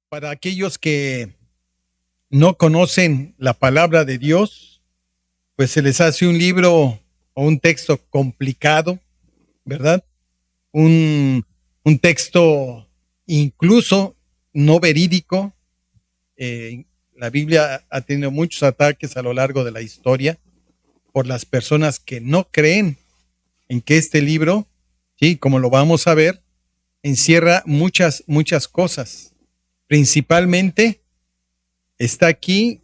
Para aquellos que no conocen la palabra de Dios, pues se les hace un libro o un texto complicado, ¿verdad? Un, un texto incluso no verídico. La Biblia ha tenido muchos ataques a lo largo de la historia por las personas que no creen en que este libro, sí, como lo vamos a ver, encierra muchas cosas. Principalmente está aquí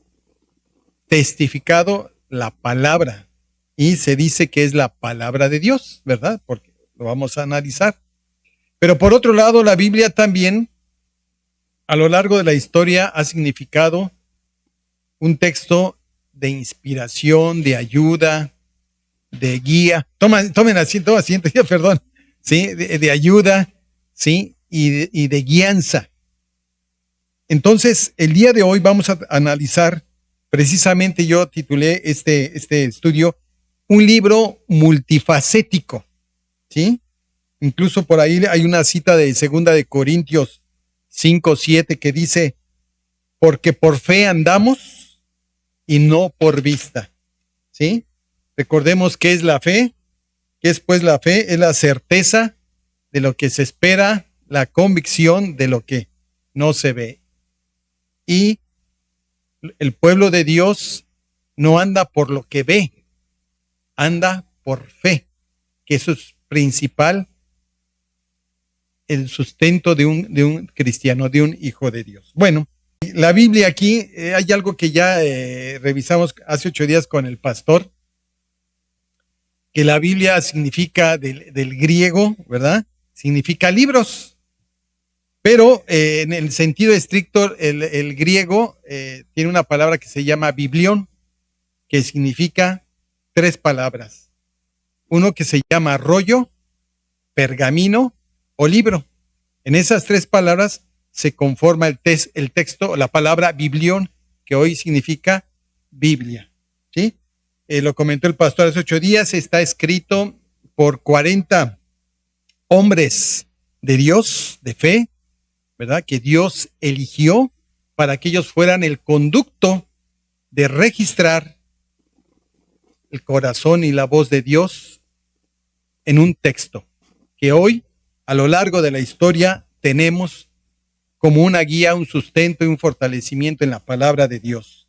testificado la palabra y se dice que es la palabra de Dios, ¿verdad? Porque lo vamos a analizar. Pero por otro lado, la Biblia también a lo largo de la historia ha significado un texto de inspiración, de ayuda, de guía. Tomen asiento, ya, perdón. Sí, de ayuda, sí, y de guianza. Entonces, el día de hoy vamos a analizar, precisamente yo titulé este estudio, un libro multifacético, ¿sí? Incluso por ahí hay una cita de 2 Corintios 5:7 que dice, porque por fe andamos y no por vista, ¿sí? Recordemos qué es la fe. ¿Qué es pues la fe? Es la certeza de lo que se espera, la convicción de lo que no se ve. Y el pueblo de Dios no anda por lo que ve, anda por fe, que eso es principal, el sustento de un cristiano, de un hijo de Dios. Bueno, la Biblia aquí, hay algo que ya revisamos hace 8 días con el pastor, que la Biblia significa del griego, ¿verdad? Significa libros. Pero en el sentido estricto, el griego tiene una palabra que se llama biblión, que significa 3 palabras. Uno que se llama rollo, pergamino o libro. En esas 3 palabras se conforma el texto, la palabra biblión, que hoy significa Biblia. ¿Sí? Lo comentó el pastor hace 8 días, está escrito por 40 hombres de Dios, de fe, ¿verdad? Que Dios eligió para que ellos fueran el conducto de registrar el corazón y la voz de Dios en un texto que hoy, a lo largo de la historia, tenemos como una guía, un sustento y un fortalecimiento en la palabra de Dios.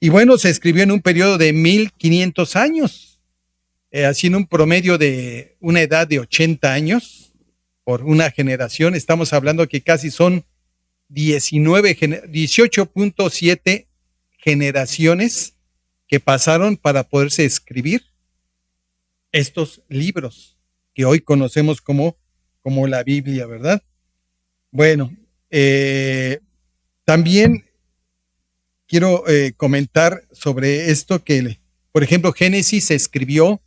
Y bueno, se escribió en un periodo de 1500 años, así en un promedio de una edad de 80 años por una generación. Estamos hablando que casi son 18.7 generaciones que pasaron para poderse escribir estos libros que hoy conocemos como la Biblia, ¿verdad? Bueno, también quiero comentar sobre esto que, por ejemplo, Génesis se escribió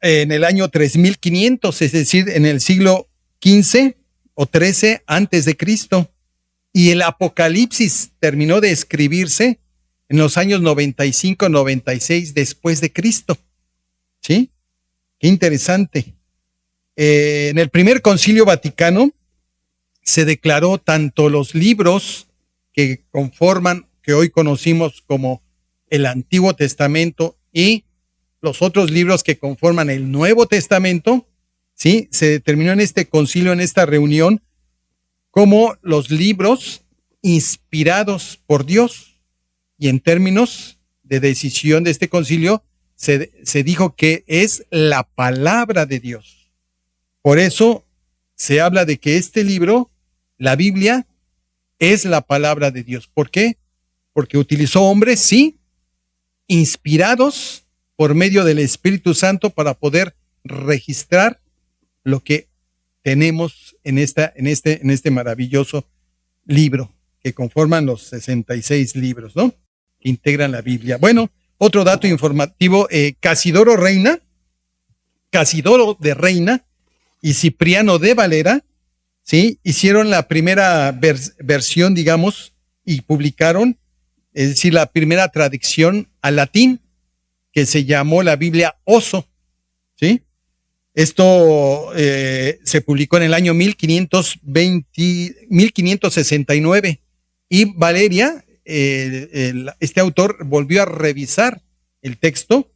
en el año 3500, es decir, en el siglo XV o 13 antes de Cristo, y el Apocalipsis terminó de escribirse en los años 95-96 después de Cristo. ¿Sí? Qué interesante. En el primer Concilio Vaticano se declaró tanto los libros que conforman, que hoy conocimos como el Antiguo Testamento, y los otros libros que conforman el Nuevo Testamento, ¿sí? Se determinó en este concilio, en esta reunión, como los libros inspirados por Dios. Y en términos de decisión de este concilio, se dijo que es la palabra de Dios. Por eso se habla de que este libro, la Biblia, es la palabra de Dios. ¿Por qué? Porque utilizó hombres, sí, inspirados por medio del Espíritu Santo para poder registrar lo que tenemos en este maravilloso libro que conforman los 66 libros, ¿no? Que integran la Biblia. Bueno, otro dato informativo, Casidoro de Reina y Cipriano de Valera, ¿sí? Hicieron la primera versión, digamos, y publicaron, es decir, la primera traducción al latín, que se llamó la Biblia Oso, ¿sí? Esto se publicó en el año 1569 y Valeria, este autor, volvió a revisar el texto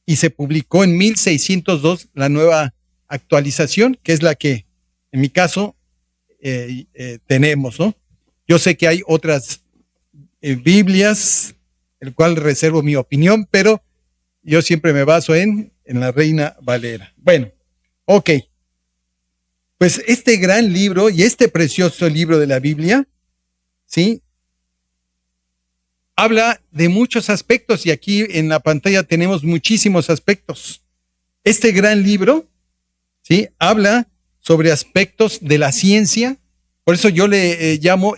y se publicó en 1602 la nueva actualización, que es la que en mi caso tenemos, ¿no? Yo sé que hay otras Biblias, el cual reservo mi opinión, pero yo siempre me baso en la Reina Valera. Bueno, ok. Pues este gran libro y este precioso libro de la Biblia, ¿sí? Habla de muchos aspectos y aquí en la pantalla tenemos muchísimos aspectos. Este gran libro, ¿sí? Habla sobre aspectos de la ciencia. Por eso yo le llamo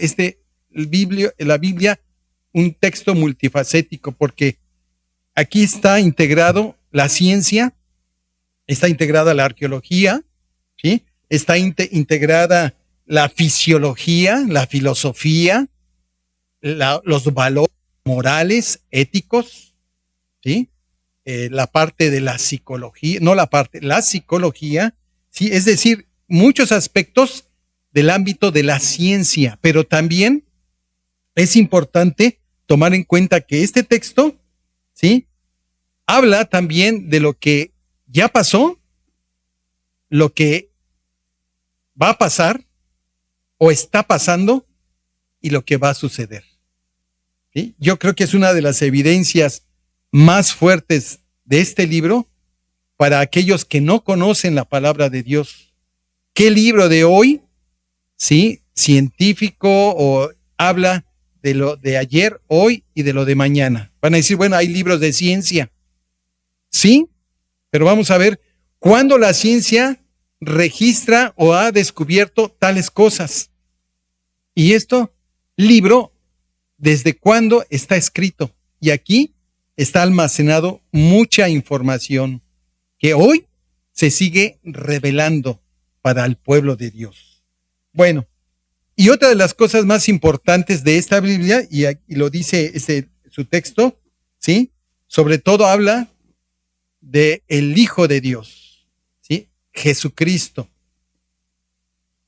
la Biblia un texto multifacético, porque aquí está integrado la ciencia, está integrada la arqueología, ¿sí? Está integrada la fisiología, la filosofía, los valores morales, éticos, ¿sí? La parte de la psicología, no la parte, la psicología, ¿sí? Es decir, muchos aspectos del ámbito de la ciencia, pero también es importante tomar en cuenta que este texto, ¿sí? Habla también de lo que ya pasó, lo que va a pasar o está pasando y lo que va a suceder. ¿Sí? Yo creo que es una de las evidencias más fuertes de este libro para aquellos que no conocen la palabra de Dios. ¿Qué libro de hoy, sí, científico o habla de lo de ayer, hoy y de lo de mañana? Van a decir, bueno, hay libros de ciencia. Sí, pero vamos a ver cuándo la ciencia registra o ha descubierto tales cosas. Y esto, libro, ¿desde cuándo está escrito? Y aquí está almacenado mucha información que hoy se sigue revelando para el pueblo de Dios. Bueno, y otra de las cosas más importantes de esta Biblia, y lo dice su texto, ¿sí? Sobre todo habla de el Hijo de Dios, ¿sí? Jesucristo.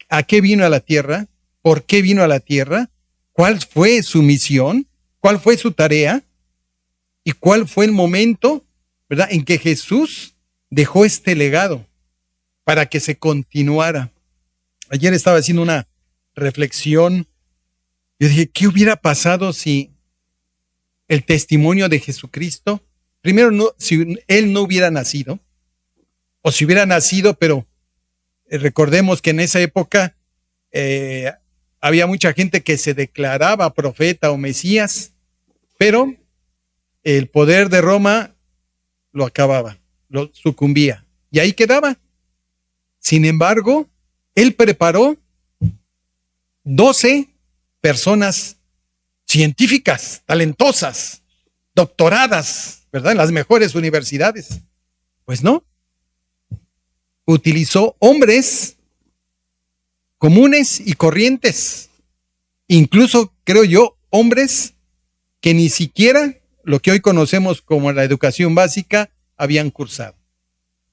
¿A qué vino a la tierra? ¿Por qué vino a la tierra? ¿Cuál fue su misión? ¿Cuál fue su tarea? ¿Y cuál fue el momento, verdad, en que Jesús dejó este legado para que se continuara? Ayer estaba haciendo una reflexión. Yo dije, ¿qué hubiera pasado si el testimonio de Jesucristo, primero, si él no hubiera nacido, o si hubiera nacido, pero recordemos que en esa época había mucha gente que se declaraba profeta o Mesías, pero el poder de Roma lo acababa, lo sucumbía, y ahí quedaba. Sin embargo, él preparó 12 personas científicas, talentosas, doctoradas, ¿verdad? En las mejores universidades. Pues no. Utilizó hombres comunes y corrientes. Incluso, creo yo, hombres que ni siquiera lo que hoy conocemos como la educación básica habían cursado.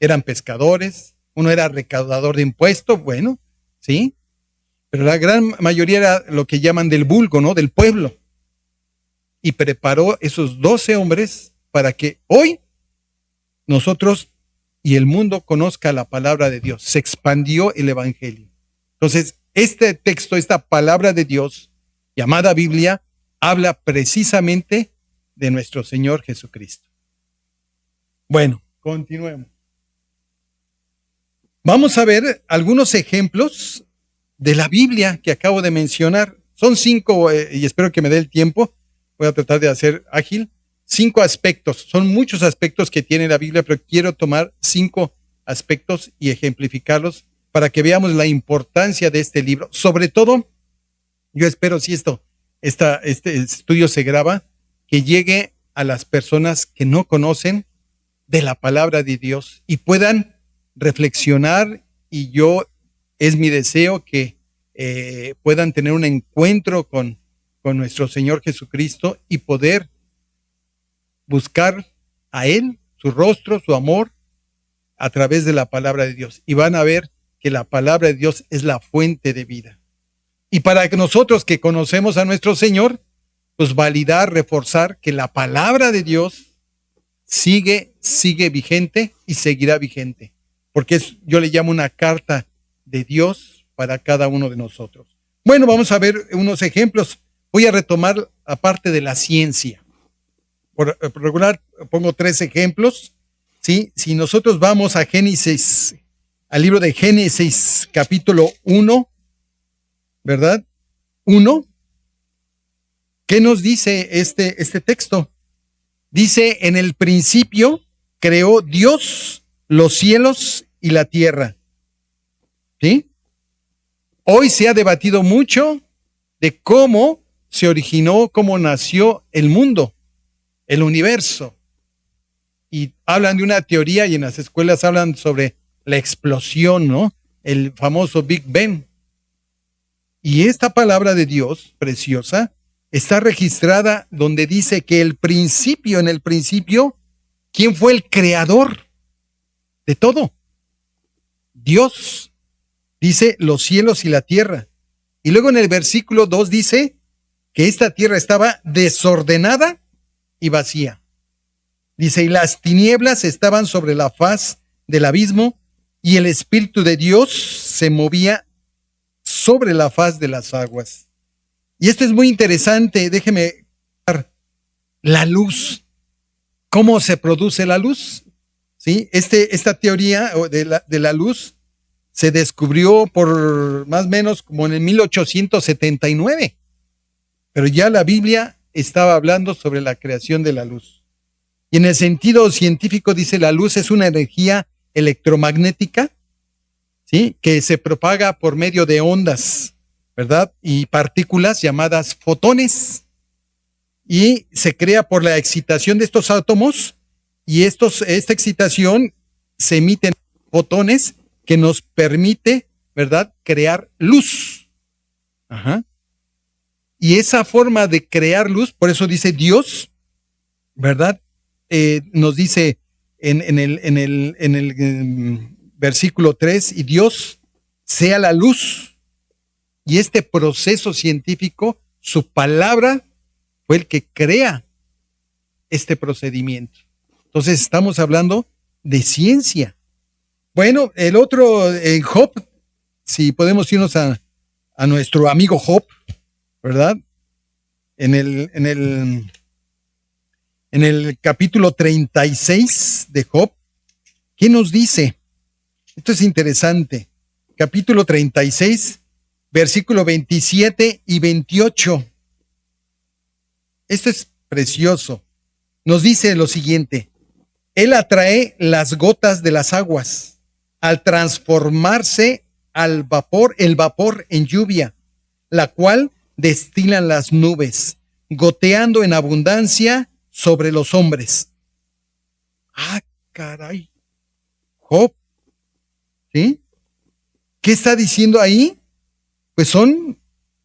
Eran pescadores, uno era recaudador de impuestos, bueno, sí, pero la gran mayoría era lo que llaman del vulgo, ¿no? Del pueblo. Y preparó esos 12 hombres para que hoy nosotros y el mundo conozca la palabra de Dios. Se expandió el evangelio. Entonces, este texto, esta palabra de Dios, llamada Biblia, habla precisamente de nuestro Señor Jesucristo. Bueno, continuemos. Vamos a ver algunos ejemplos de la Biblia que acabo de mencionar. Son 5, y espero que me dé el tiempo. Voy a tratar de hacer ágil. 5 aspectos. Son muchos aspectos que tiene la Biblia, pero quiero tomar 5 aspectos y ejemplificarlos para que veamos la importancia de este libro. Sobre todo, yo espero, si este estudio se graba, que llegue a las personas que no conocen de la palabra de Dios y puedan reflexionar, y es mi deseo que puedan tener un encuentro con nuestro Señor Jesucristo y poder buscar a Él, su rostro, su amor, a través de la palabra de Dios. Y van a ver que la palabra de Dios es la fuente de vida. Y para que nosotros que conocemos a nuestro Señor, pues validar, reforzar que la palabra de Dios sigue vigente y seguirá vigente. Porque yo le llamo una carta de Dios para cada uno de nosotros. Bueno, vamos a ver unos ejemplos. Voy a retomar la parte de la ciencia. Por regular pongo 3 ejemplos. ¿Sí? Si nosotros vamos a Génesis, al libro de Génesis capítulo 1, ¿verdad? 1. ¿Qué nos dice este texto? Dice, en el principio creó Dios los cielos y la tierra. ¿Sí? Hoy se ha debatido mucho de cómo se originó, cómo nació el mundo, el universo. Y hablan de una teoría y en las escuelas hablan sobre la explosión, ¿no? El famoso Big Bang. Y esta palabra de Dios, preciosa, está registrada donde dice que en el principio, ¿quién fue el creador de todo? Dios. Dice los cielos y la tierra. Y luego en el versículo 2 dice que esta tierra estaba desordenada y vacía. Dice, y las tinieblas estaban sobre la faz del abismo, y el Espíritu de Dios se movía sobre la faz de las aguas. Y esto es muy interesante, déjeme ver la luz. ¿Cómo se produce la luz? ¿Sí? Esta teoría de la luz se descubrió por más o menos como en el 1879. Pero ya la Biblia estaba hablando sobre la creación de la luz. Y en el sentido científico dice, la luz es una energía electromagnética, ¿sí? Que se propaga por medio de ondas, ¿verdad? Y partículas llamadas fotones. Y se crea por la excitación de estos átomos, y esta excitación se emiten fotones que nos permite, ¿verdad?, crear luz. Ajá. Y esa forma de crear luz, por eso dice Dios, ¿verdad? Nos dice en el versículo 3, y Dios sea la luz. Y este proceso científico, su palabra fue el que crea este procedimiento. Entonces estamos hablando de ciencia. Bueno, el otro en Job, si podemos irnos a nuestro amigo Job, ¿verdad? En el capítulo 36 de Job, ¿qué nos dice? Esto es interesante. Capítulo 36, versículo 27 y 28. Esto es precioso. Nos dice lo siguiente: Él atrae las gotas de las aguas al transformarse el vapor en lluvia, la cual destilan las nubes, goteando en abundancia sobre los hombres. Ah, caray. Job, ¿sí? ¿Qué está diciendo ahí? Pues son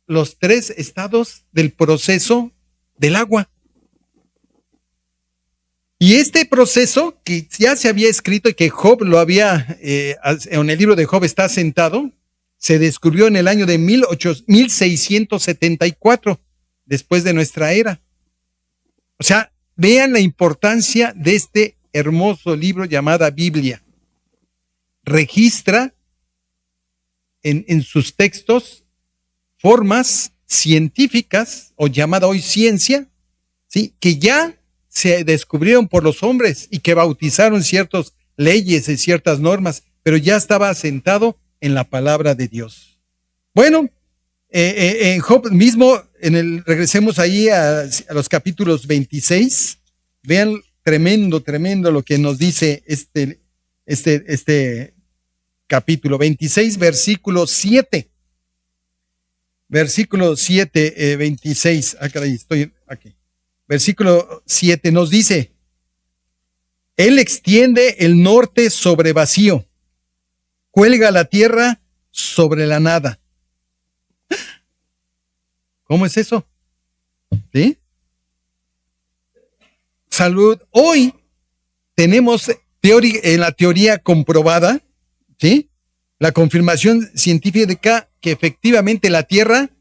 los 3 estados del proceso del agua. Y este proceso que ya se había escrito y que Job lo había, en el libro de Job está sentado, se descubrió en el año de 1674, después de nuestra era. O sea, vean la importancia de este hermoso libro llamada Biblia. Registra en sus textos formas científicas, o llamada hoy ciencia, ¿sí?, que ya se descubrieron por los hombres y que bautizaron ciertas leyes y ciertas normas, pero ya estaba asentado en la palabra de Dios. Bueno, en Job mismo, regresemos ahí a los capítulos 26. Vean, tremendo lo que nos dice este capítulo 26, versículo 7. Versículo 7, 26. Ah, caray, estoy aquí. Versículo 7 nos dice: Él extiende el norte sobre vacío, cuelga la tierra sobre la nada. ¿Cómo es eso? ¿Sí? Salud. Hoy tenemos en la teoría comprobada, ¿sí? La confirmación científica que efectivamente la Tierra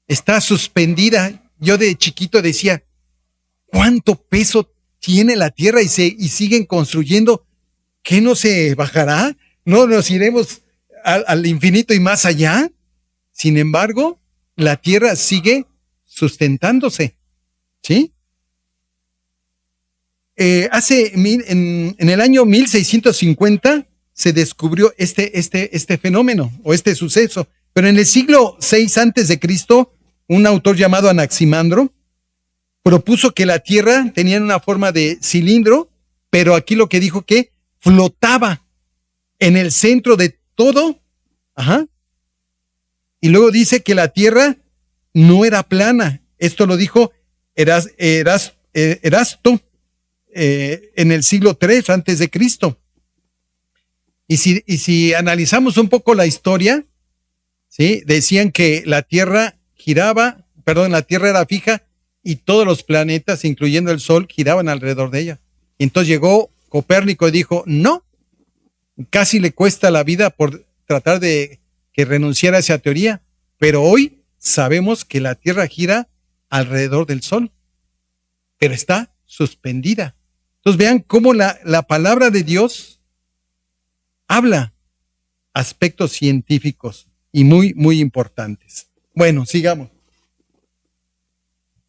está suspendida. Yo de chiquito decía, ¿cuánto peso tiene la Tierra y siguen construyendo? ¿Qué no se bajará? ¿No nos iremos al infinito y más allá? Sin embargo, la Tierra sigue sustentándose, ¿sí? En el año 1650 se descubrió este fenómeno o este suceso, pero en el siglo VI antes de Cristo, un autor llamado Anaximandro propuso que la Tierra tenía una forma de cilindro, pero aquí lo que dijo que flotaba en el centro de todo. Ajá. Y luego dice que la Tierra no era plana. Esto lo dijo Erasto en el siglo III antes de Cristo. Y si analizamos un poco la historia, ¿sí? Decían que la Tierra la Tierra era fija y todos los planetas, incluyendo el Sol, giraban alrededor de ella. Y entonces llegó Copérnico y dijo, no, casi le cuesta la vida por tratar de que renunciara a esa teoría, pero hoy sabemos que la Tierra gira alrededor del Sol, pero está suspendida. Entonces vean cómo la palabra de Dios habla aspectos científicos y muy, muy importantes. Bueno, sigamos.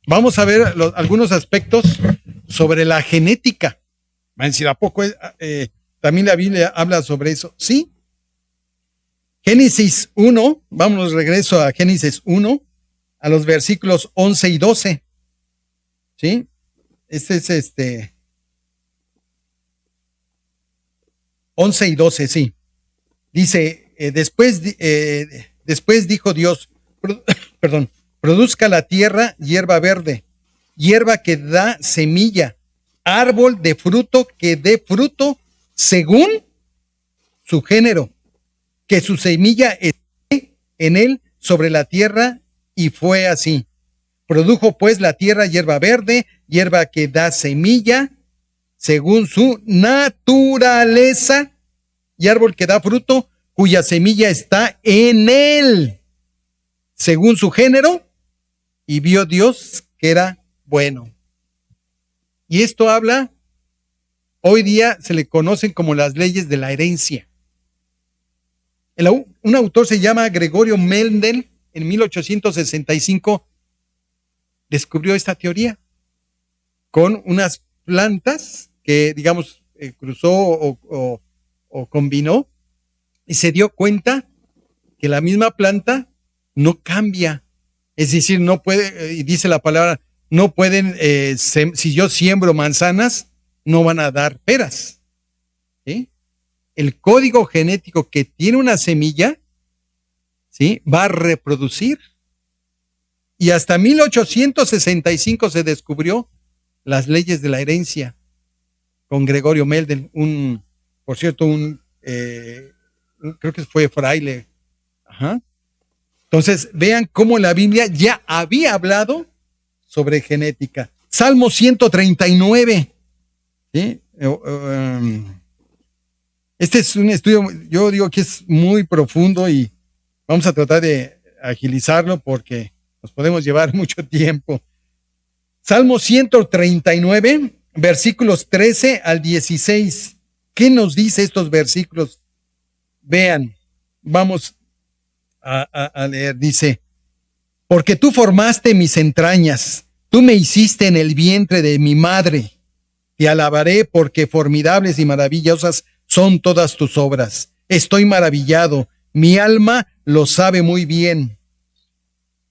Vamos a ver algunos aspectos sobre la genética. Van a decir, ¿a poco también la Biblia habla sobre eso? Sí. Génesis 1, vámonos regreso a Génesis 1, a los versículos 11 y 12. ¿Sí? Este es 11 y 12, sí. Dice, después dijo Dios, perdón, produzca la tierra hierba verde, hierba que da semilla, árbol de fruto que dé fruto según su género, que su semilla esté en él sobre la tierra, y fue así. Produjo pues la tierra hierba verde, hierba que da semilla según su naturaleza, y árbol que da fruto cuya semilla está en él según su género, y vio Dios que era bueno. Y esto habla, hoy día se le conocen como las leyes de la herencia. Un autor se llama Gregorio Mendel, en 1865 descubrió esta teoría con unas plantas que, digamos, cruzó o combinó, y se dio cuenta que la misma planta no cambia. Es decir, no puede, y dice la palabra, no pueden, si yo siembro manzanas, no van a dar peras. ¿Sí? El código genético que tiene una semilla, ¿sí?, va a reproducir. Y hasta 1865 se descubrió las leyes de la herencia con Gregorio Mendel, por cierto, creo que fue fraile. Ajá. Entonces, vean cómo la Biblia ya había hablado sobre genética. Salmo 139. ¿Sí? Este es un estudio, yo digo que es muy profundo y vamos a tratar de agilizarlo porque nos podemos llevar mucho tiempo. Salmo 139, versículos 13 al 16. ¿Qué nos dice estos versículos? Vean, vamos a leer. Dice, porque tú formaste mis entrañas, tú me hiciste en el vientre de mi madre. Te alabaré porque formidables y maravillosas son todas tus obras. Estoy maravillado, mi alma lo sabe muy bien.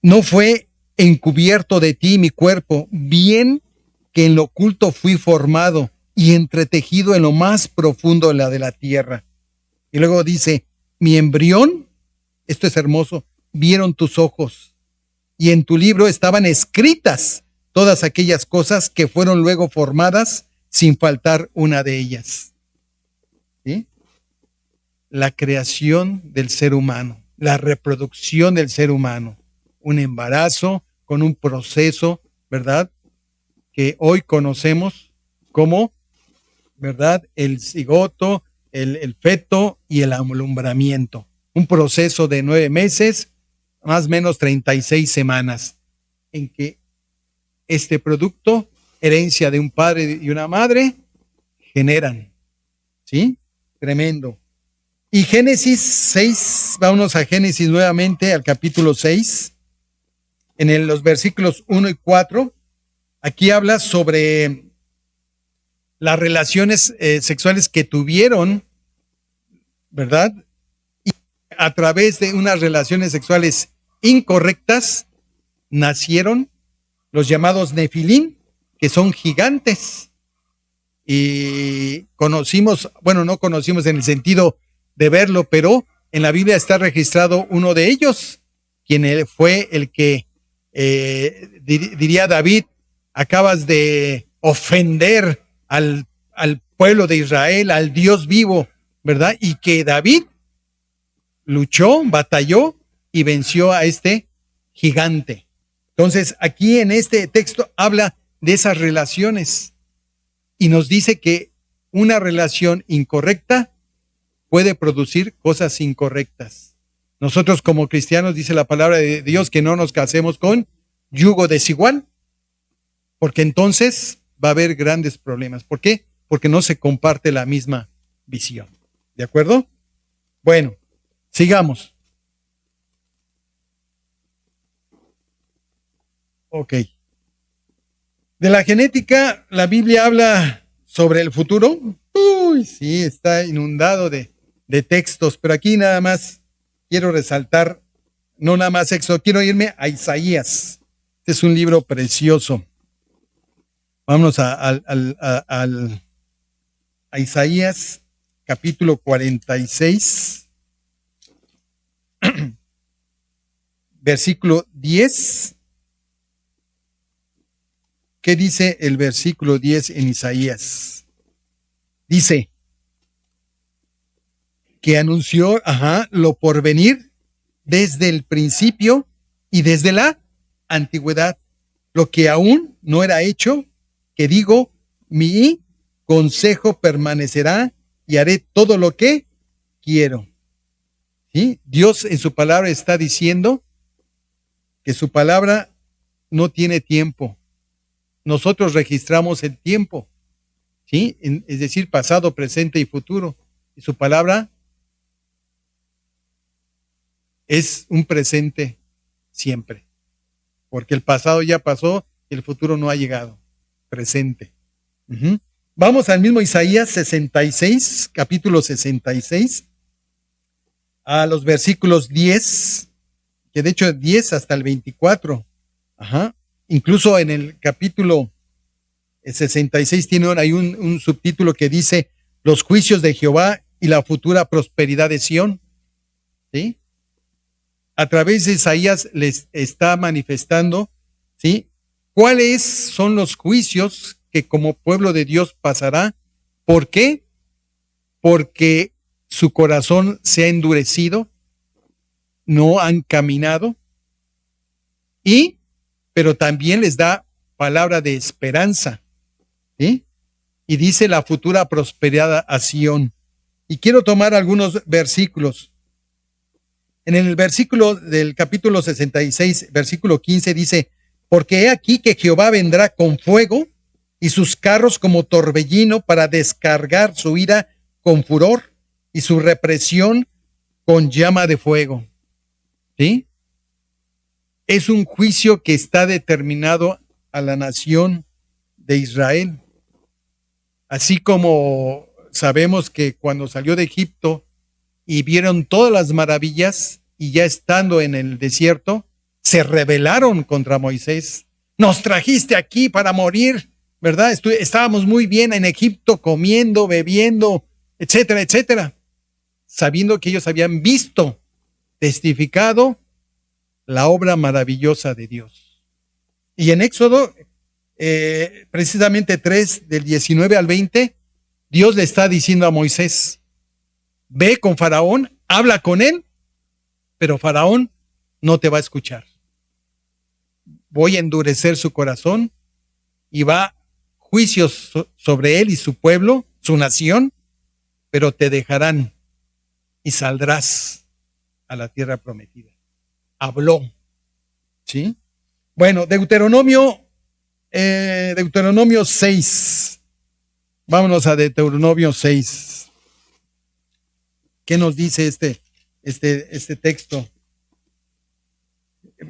No fue encubierto de ti mi cuerpo, bien que en lo oculto fui formado y entretejido en lo más profundo de la tierra. Y luego dice, mi embrión, esto es hermoso, vieron tus ojos, y en tu libro estaban escritas todas aquellas cosas que fueron luego formadas sin faltar una de ellas. ¿Sí? La creación del ser humano, la reproducción del ser humano, un embarazo con un proceso, ¿verdad?, que hoy conocemos como ¿verdad? El cigoto, el feto y el alumbramiento. Un proceso de 9 meses, más o menos 36 semanas, en que este producto, herencia de un padre y una madre, generan. ¿Sí? Tremendo. Y Génesis 6, vámonos a Génesis nuevamente, al capítulo 6, en los versículos 1 y 4, aquí habla sobre las relaciones sexuales que tuvieron, ¿verdad? Y a través de unas relaciones sexuales incorrectas, nacieron los llamados Nefilín, que son gigantes. Y conocimos, bueno, no conocimos en el sentido de verlo, pero en la Biblia está registrado uno de ellos, quien fue el que, diría David, acabas de ofender al pueblo de Israel, al Dios vivo, ¿verdad? Y que David luchó, batalló y venció a este gigante. Entonces, aquí en este texto habla de esas relaciones y nos dice que una relación incorrecta puede producir cosas incorrectas. Nosotros como cristianos, dice la palabra de Dios, que no nos casemos con yugo desigual, porque entonces va a haber grandes problemas. ¿Por qué? Porque no se comparte la misma visión. ¿De acuerdo? Bueno, sigamos. Ok. De la genética, la Biblia habla sobre el futuro. Uy, sí, está inundado de textos, pero aquí nada más quiero resaltar, no nada más Éxodo, quiero irme a Isaías. Este es un libro precioso. Vámonos a Isaías capítulo 46, versículo 10. ¿Qué dice el versículo 10 en Isaías? Dice que anunció, lo por venir desde el principio y desde la antigüedad, lo que aún no era hecho, que digo, mi consejo permanecerá y haré todo lo que quiero. ¿Sí? Dios en su palabra está diciendo que su palabra no tiene tiempo. Nosotros registramos el tiempo, ¿sí? Es decir, pasado, presente y futuro. Y su palabra es un presente siempre, porque el pasado ya pasó y el futuro no ha llegado. Presente. Vamos al mismo Isaías 66, capítulo 66, a los versículos 10, que de hecho 10 hasta el 24. Incluso en el capítulo 66 tiene ahí un subtítulo que dice los juicios de Jehová y la futura prosperidad de Sión. ¿Sí? A través de Isaías les está manifestando, ¿sí?, cuáles son los juicios que como pueblo de Dios pasará. ¿Por qué? Porque su corazón se ha endurecido, no han caminado, pero también les da palabra de esperanza, ¿sí? Y dice la futura prosperidad a Sión. Y quiero tomar algunos versículos. En el versículo del capítulo 66, versículo 15 dice, porque he aquí que Jehová vendrá con fuego y sus carros como torbellino para descargar su ira con furor y su represión con llama de fuego. ¿Sí? Es un juicio que está determinado a la nación de Israel. Así como sabemos que cuando salió de Egipto y vieron todas las maravillas y ya estando en el desierto, se rebelaron contra Moisés. Nos trajiste aquí para morir, ¿verdad? Estábamos muy bien en Egipto comiendo, bebiendo, etcétera, etcétera. Sabiendo que ellos habían visto, testificado la obra maravillosa de Dios. Y en Éxodo, precisamente 3, del 19 al 20, Dios le está diciendo a Moisés, ve con Faraón, habla con él, pero Faraón no te va a escuchar. Voy a endurecer su corazón y va juicios sobre él y su pueblo su nación, pero te dejarán y saldrás a la tierra prometida. Habló, ¿sí? Bueno, Deuteronomio 6. Vámonos a Deuteronomio 6. ¿Qué nos dice este texto?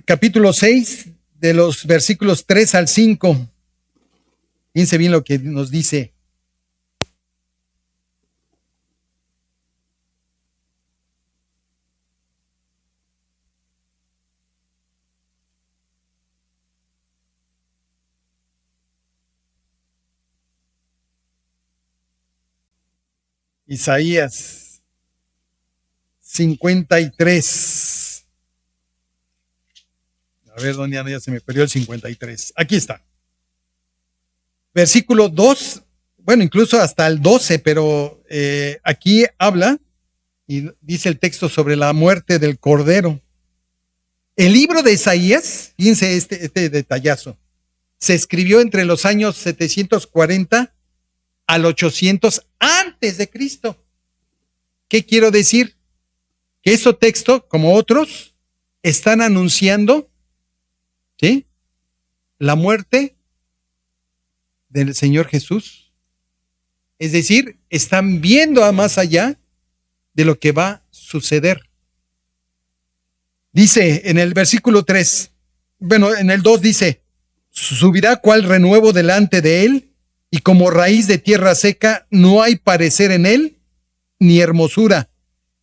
Capítulo 6, de los versículos 3 al 5. Fíjense bien lo que nos dice. Isaías 53. A ver, ¿dónde ya se me perdió el 53? Aquí está. Versículo 2, bueno, incluso hasta el 12, pero aquí habla y dice el texto sobre la muerte del Cordero. El libro de Isaías, fíjense este detallazo, se escribió entre los años 740 al 800 antes de Cristo. ¿Qué quiero decir? Que ese texto, como otros, están anunciando, ¿sí?, la muerte del Señor Jesús. Es decir, están viendo a más allá de lo que va a suceder. Dice en el versículo 3, bueno, en el 2 dice, subirá cual renuevo delante de él, y como raíz de tierra seca, no hay parecer en él, ni hermosura.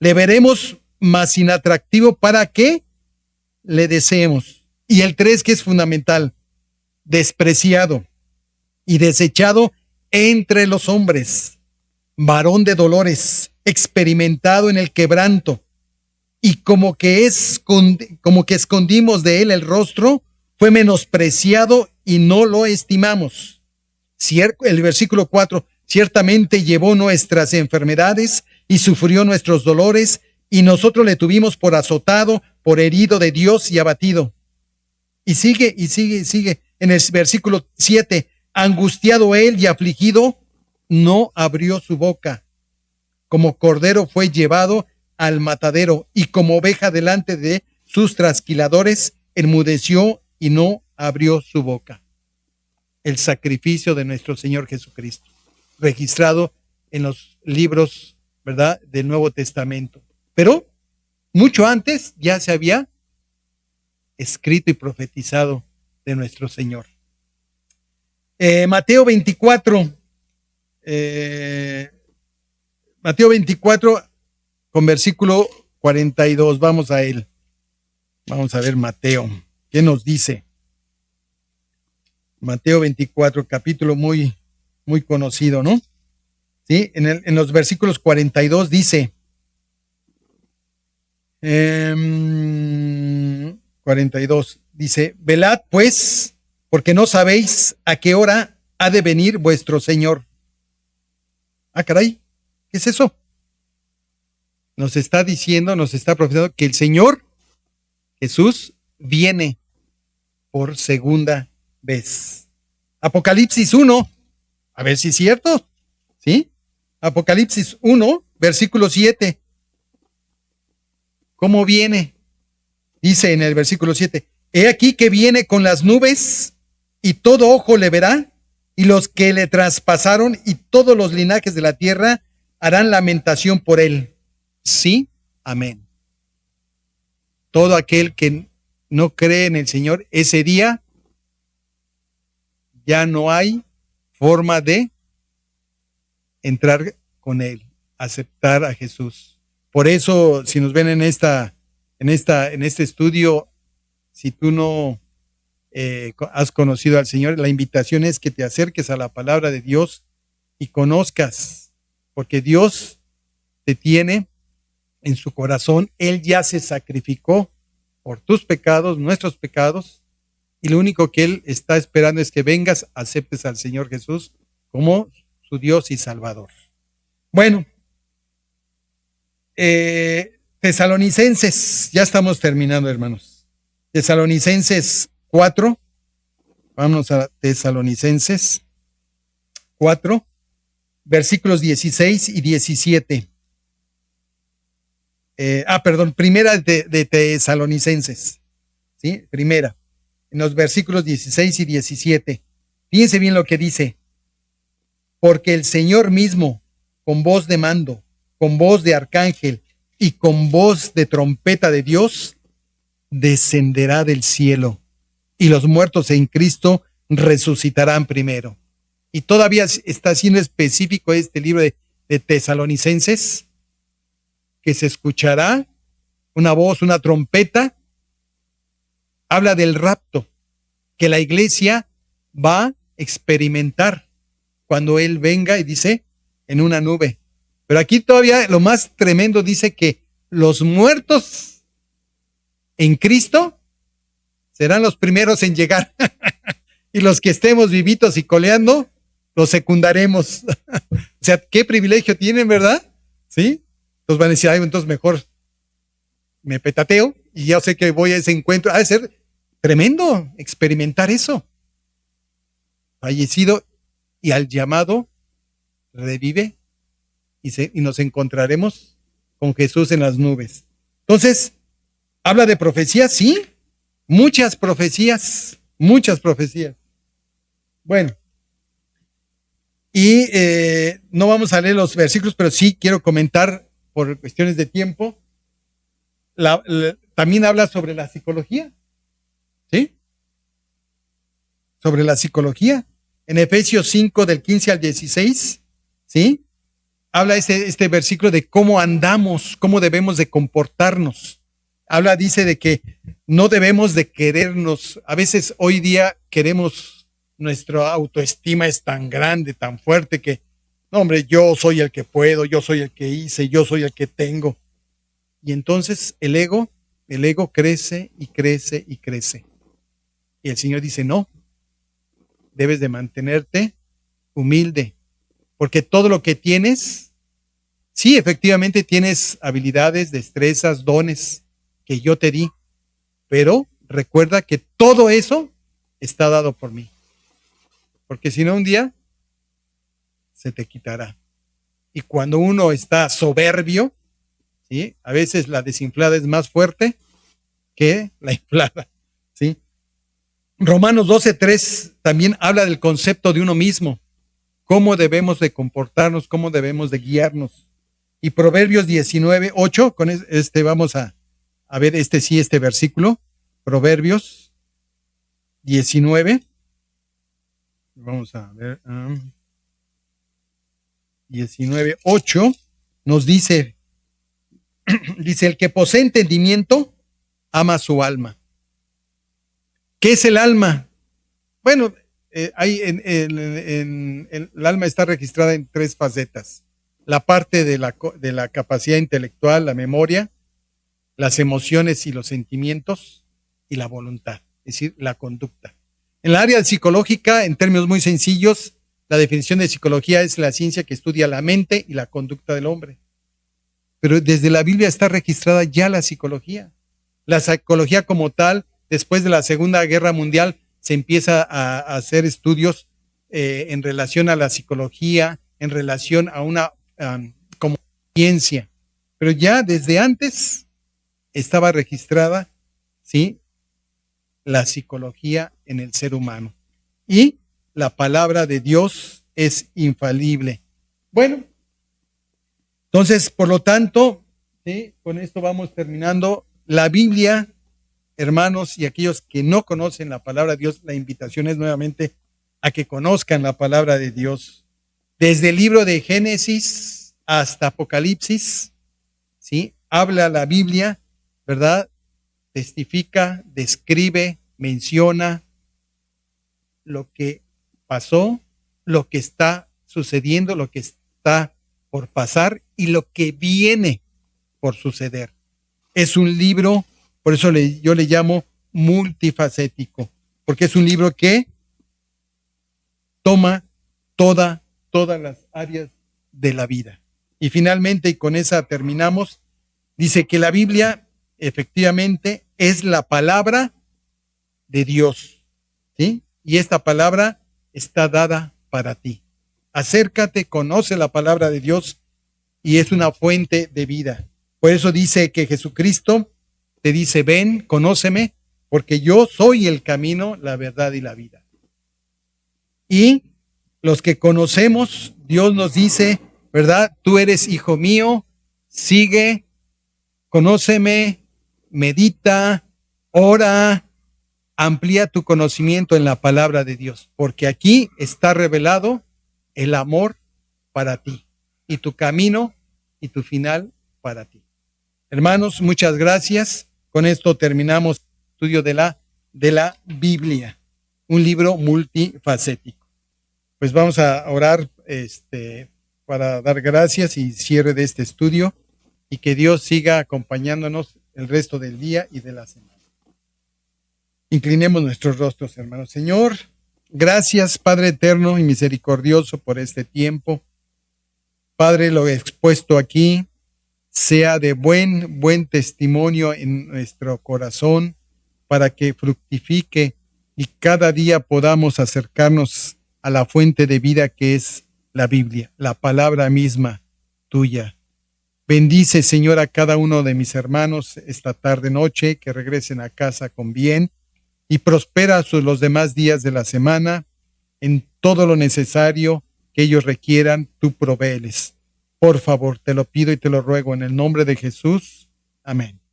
Le veremos más inatractivo para que le deseemos. Y el 3, que es fundamental, despreciado y desechado entre los hombres, varón de dolores, experimentado en el quebranto, y como que escondimos de él el rostro, fue menospreciado y no lo estimamos. El versículo 4, ciertamente llevó nuestras enfermedades y sufrió nuestros dolores, y nosotros le tuvimos por azotado, por herido de Dios y abatido. Y sigue. En el versículo 7, angustiado él y afligido, no abrió su boca. Como cordero fue llevado al matadero, y como oveja delante de sus trasquiladores, enmudeció y no abrió su boca. El sacrificio de nuestro Señor Jesucristo, registrado en los libros, ¿verdad?, del Nuevo Testamento. Pero mucho antes ya se había escrito y profetizado de nuestro Señor. Mateo 24, con versículo 42, vamos a él. Vamos a ver Mateo, ¿qué nos dice? Mateo 24, capítulo muy conocido, ¿no? Sí, en los versículos 42 dice, 42, dice, velad pues, porque no sabéis a qué hora ha de venir vuestro Señor. Ah, caray, ¿qué es eso? Nos está profetizando que el Señor Jesús viene por segunda vez. Apocalipsis 1, a ver si es cierto, ¿sí? Apocalipsis 1, versículo 7. ¿Cómo viene? Dice en el versículo 7, he aquí que viene con las nubes, y todo ojo le verá, y los que le traspasaron y todos los linajes de la tierra harán lamentación por él. Sí, amén. Todo aquel que no cree en el Señor, ese día ya no hay forma de entrar con él, aceptar a Jesús. Por eso, si nos ven en este estudio, si tú no has conocido al Señor, la invitación es que te acerques a la palabra de Dios y conozcas, porque Dios te tiene en su corazón. Él ya se sacrificó por tus pecados, nuestros pecados, y lo único que Él está esperando es que vengas, aceptes al Señor Jesús como su Dios y Salvador. Bueno, Tesalonicenses, ya estamos terminando, hermanos. Tesalonicenses 4, vámonos a Tesalonicenses 4, versículos 16 y 17. Primera de Tesalonicenses, ¿sí? Primera, en los versículos 16 y 17. Fíjense bien lo que dice. Porque el Señor mismo, con voz de mando, con voz de arcángel y con voz de trompeta de Dios, descenderá del cielo, y los muertos en Cristo resucitarán primero. Y todavía está siendo específico este libro de Tesalonicenses, que se escuchará una voz, una trompeta. Habla del rapto, que la iglesia va a experimentar cuando Él venga, y dice, en una nube. Pero aquí todavía lo más tremendo dice que los muertos en Cristo serán los primeros en llegar. Y los que estemos vivitos y coleando, los secundaremos. O sea, qué privilegio tienen, ¿verdad? ¿Sí? Entonces van a decir, ay, entonces mejor me petateo y ya sé que voy a ese encuentro. Ha de ser tremendo experimentar eso. Fallecido y al llamado revive y nos encontraremos con Jesús en las nubes. Entonces, habla de profecías, sí, muchas profecías. Bueno, y no vamos a leer los versículos, pero sí quiero comentar por cuestiones de tiempo. También habla sobre la psicología, ¿sí? Sobre la psicología. En Efesios 5, del 15 al 16, ¿sí? Habla este versículo de cómo andamos, cómo debemos de comportarnos. Dice de que no debemos de querernos. A veces hoy día nuestra autoestima es tan grande, tan fuerte que, no, hombre, yo soy el que puedo, yo soy el que hice, yo soy el que tengo. Y entonces el ego crece y crece y crece. Y el Señor dice, no, debes de mantenerte humilde, porque todo lo que tienes, sí, efectivamente tienes habilidades, destrezas, dones que yo te di, pero recuerda que todo eso está dado por mí, porque si no un día se te quitará. Y cuando uno está soberbio, ¿sí? A veces la desinflada es más fuerte que la inflada, ¿sí? Romanos 12:3 también habla del concepto de uno mismo, cómo debemos de comportarnos, cómo debemos de guiarnos. Y Proverbios 19:8, con vamos a ver este versículo, Proverbios 19, vamos a ver, 19:8 nos dice, el que posee entendimiento ama su alma. ¿Qué es el alma? Bueno, el alma está registrada en 3 facetas. La parte de la capacidad intelectual, la memoria, las emociones y los sentimientos, y la voluntad, es decir, la conducta. En la área psicológica, en términos muy sencillos, la definición de psicología es la ciencia que estudia la mente y la conducta del hombre. Pero desde la Biblia está registrada ya la psicología. La psicología como tal, después de la Segunda Guerra Mundial, se empieza a hacer estudios en relación a la psicología, en relación a una como ciencia. Pero ya desde antes estaba registrada, ¿sí?, la psicología en el ser humano. Y la palabra de Dios es infalible. Bueno, entonces, por lo tanto, ¿sí?, con esto vamos terminando. La Biblia, hermanos, y aquellos que no conocen la palabra de Dios, la invitación es nuevamente a que conozcan la palabra de Dios. Desde el libro de Génesis hasta Apocalipsis, ¿sí?, habla la Biblia, ¿verdad? Testifica, describe, menciona lo que pasó, lo que está sucediendo, lo que está por pasar y lo que viene por suceder. Es un libro, por eso yo le llamo multifacético, porque es un libro que toma todas las áreas de la vida. Y finalmente, y con esa terminamos, dice que la Biblia efectivamente es la palabra de Dios, ¿sí? Y esta palabra está dada para ti. Acércate, conoce la palabra de Dios y es una fuente de vida. Por eso dice que Jesucristo te dice, ven, conóceme, porque yo soy el camino, la verdad y la vida. Y los que conocemos, Dios nos dice, ¿verdad? Tú eres hijo mío, sigue, conóceme, medita, ora, amplía tu conocimiento en la palabra de Dios, porque aquí está revelado el amor para ti y tu camino y tu final para ti. Hermanos, muchas gracias. Con esto terminamos el estudio de la Biblia, un libro multifacético. Pues vamos a orar para dar gracias y cierre de este estudio y que Dios siga acompañándonos el resto del día y de la semana. Inclinemos nuestros rostros, hermanos. Señor, gracias, Padre eterno y misericordioso, por este tiempo. Padre, lo expuesto aquí sea de buen testimonio en nuestro corazón para que fructifique y cada día podamos acercarnos a la fuente de vida que es la Biblia, la palabra misma tuya. Bendice, Señor, a cada uno de mis hermanos esta tarde noche, que regresen a casa con bien y prospera los demás días de la semana en todo lo necesario que ellos requieran, tú provéeles. Por favor, te lo pido y te lo ruego en el nombre de Jesús. Amén.